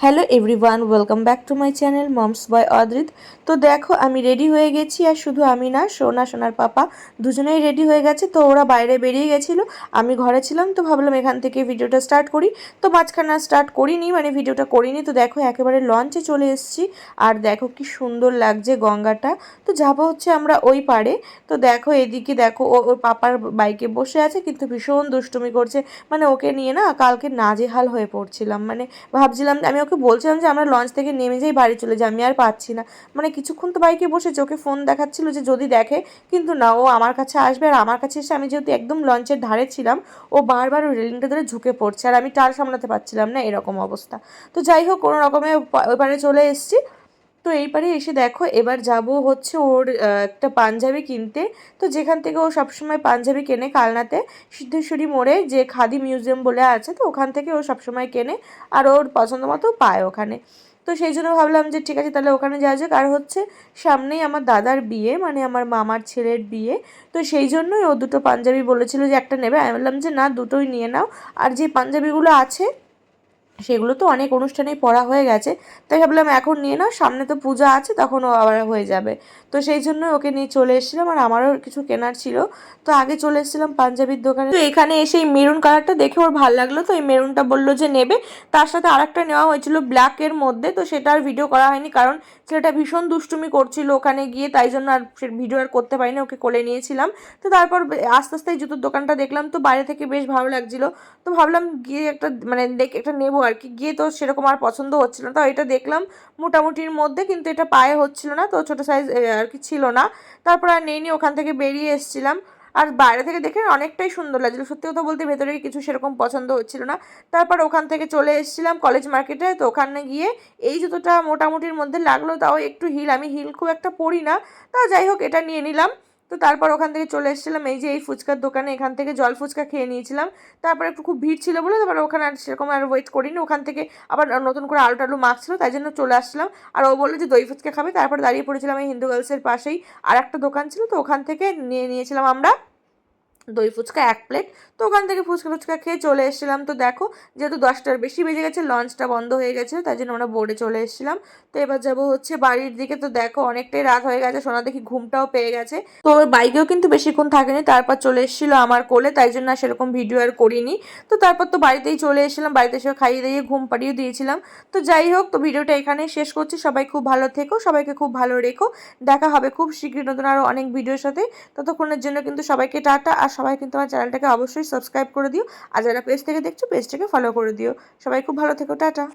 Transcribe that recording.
Hello everyone, welcome back to my channel mom's boy Adrit. তো দেখো আমি রেডি হয়ে গেছি, আর শুধু আমি না, সোনার পাপা দুজনেই রেডি হয়ে গেছে। তো ওরা বাইরে বেরিয়ে গেছিলো, আমি ঘরে ছিলাম। তো ভাবলাম এখান থেকে ভিডিওটা স্টার্ট করি। তো মাঝখানে স্টার্ট করিনি, মানে ভিডিওটা করিনি। তো দেখো একেবারে লঞ্চে চলে এসেছি, আর দেখো কি সুন্দর লাগছে গঙ্গাটা। তো যাবো হচ্ছে আমরা ওই পারে। তো দেখো এদিকে দেখো ওর পাপার বাইকে বসে আছে, কিন্তু ভীষণ দুষ্টুমি করছে। মানে ওকে নিয়ে না কালকে নাজেহাল হয়ে পড়ছিলাম। মানে ভাবছিলাম, আমি ওকে বলছিলাম যে আমরা লঞ্চ থেকে নেমে যাই, বাড়ি চলে যাই, আমি আর পাচ্ছি না। মানে কিছুক্ষণ তো বাইকে বসেছে, ওকে ফোন দেখাচ্ছিল যে যদি দেখে, কিন্তু না, ও আমার কাছে আসবে। আর আমার কাছে এসে আমি যেহেতু একদম লঞ্চের ধারে ছিলাম, ও বারবার ওই রেলিংটা ধরে ঝুঁকে পড়ছে, আর আমি টাল সামলাতে পারছিলাম না, এরকম অবস্থা। তো যাই হোক, কোনো রকমে ওপারে চলে এসেছি। তো এইবারে এসে দেখো এবার যাব হচ্ছে ওর একটা পাঞ্জাবি কিনতে। তো যেখান থেকে ও সবসময় পাঞ্জাবি কেনে, কালনাতে সিদ্ধেশ্বরী মোড়ে যে খাদি মিউজিয়াম বলে আছে, তো ওখান থেকে ও সবসময় কেনে, আর ওর পছন্দ মতো পায় ওখানে। তো সেই জন্য ভাবলাম যে ঠিক আছে, তাহলে ওখানে যাওয়া যাক। আর হচ্ছে সামনেই আমার দাদার বিয়ে, মানে আমার মামার ছেলের বিয়ে। তো সেই জন্যই ও দুটো পাঞ্জাবি বলেছিল যে একটা নেবে। আমি বললাম যে না, দুটোই নিয়ে নাও। আর যে পাঞ্জাবিগুলো আছে সেগুলো তো অনেক অনুষ্ঠানেই পরা হয়ে গেছে, তাই ভাবলাম এখন নিয়ে নাও, সামনে তো পূজা আছে, তখন ও আবার হয়ে যাবে। তো সেই জন্য ওকে নিয়ে চলে এসেছিলাম, আর আমারও কিছু কেনার ছিল। তো আগে চলে এসেছিলাম পাঞ্জাবির দোকানে। তো এখানে এসে এই মেরুন কালারটা দেখে ওর ভালো লাগলো, তো এই মেরুনটা বললো যে নেবে। তার সাথে আরেকটা নেওয়া হয়েছিল ব্ল্যাকের মধ্যে, তো সেটা আর ভিডিও করা হয়নি, কারণ ছেলেটা ভীষণ দুষ্টুমি করছিল ওখানে গিয়ে, তাই জন্য আর ভিডিও আর করতে পারিনি, ওকে কোলে নিয়েছিলাম। তো তারপর আস্তে আস্তে এই জুতোর দোকানটা দেখলাম, তো বাইরে থেকে বেশ ভালো লাগছিল। তো ভাবলাম গিয়ে একটা মানে একটা নেবো আর কি। গিয়ে তো সেরকম আর পছন্দ হচ্ছিল না, তো এটা দেখলাম মোটামুটির মধ্যে, কিন্তু এটা পায়ে হচ্ছিল না, তো ছোটো সাইজ আর কি ছিল না। তারপর আর নেইনি, ওখান থেকে বেরিয়ে এসেছিলাম। আর বাইরে থেকে দেখে অনেকটাই সুন্দর লাগছিলো, সত্যি কথা বলতে ভেতরে কিছু সেরকম পছন্দ হচ্ছিল না। তারপর ওখান থেকে চলে এসেছিলাম কলেজ মার্কেটে। তো ওখানে গিয়ে এই জুতোটা মোটামুটির মধ্যে লাগলো, তাও একটু হিল, আমি হিল খুব একটা পরি না, তা যাই হোক এটা নিয়ে নিলাম। তো তারপর ওখান থেকে চলে এসেছিলাম এই যে এই ফুচকার দোকানে, এখান থেকে জল ফুচকা খেয়ে নিয়েছিলাম। তারপর একটু খুব ভিড় ছিল বলে তারপর ওখানে আর সেরকম আর ওয়েট করিনি, ওখান থেকে আবার নতুন করে আলু টালু মাখছিল, তাই জন্য চলে আসলাম। আর ও বললো যে দই ফুচকা খাবে, তারপর দাঁড়িয়ে পড়েছিলাম এই হিন্দু গার্লসের পাশেই আর একটা দোকান ছিল, তো ওখান থেকে নিয়েছিলাম আমরা দই ফুচকা 1 প্লেট। তো ওখান থেকে ফুচকা খেয়ে চলে এসেছিলাম। তো দেখো যেহেতু 10টার বেশি বেজে গেছে, লঞ্চটা বন্ধ হয়ে গেছিলো, তাই জন্য আমরা বোর্ডে চলে এসেছিলাম। তো এবার যাবো হচ্ছে বাড়ির দিকে। তো দেখো অনেকটাই রাত হয়ে গেছে, সোনা দেখি ঘুমটাও পেয়ে গেছে। তো ওর বাইকেও কিন্তু বেশিক্ষণ থাকেনি, তারপর চলে এসেছিলো আমার কোলে, তাই জন্য আর সেরকম ভিডিও আর করিনি। তো তারপর তো বাড়িতেই চলে এসেছিলাম, বাড়িতে এসে খাইয়ে দিয়ে ঘুম পাড়িয়ে দিয়েছিলাম। তো যাই হোক, তো ভিডিওটা এখানেই শেষ করছি। সবাই খুব ভালো থেকো, সবাইকে খুব ভালো রেখো। দেখা হবে খুব শীঘ্রই নতুন আরও অনেক ভিডিওর সাথে। ততক্ষণের জন্য কিন্তু সবাইকে টাটা। আর সবাই কিন্তু আমার চ্যানেলটাকে অবশ্যই সাবস্ক্রাইব করে দিও, আর যারা পেজ থেকে দেখছো পেজটাকে ফলো করে দিও। সবাই খুব ভালো থেকো, টাটা।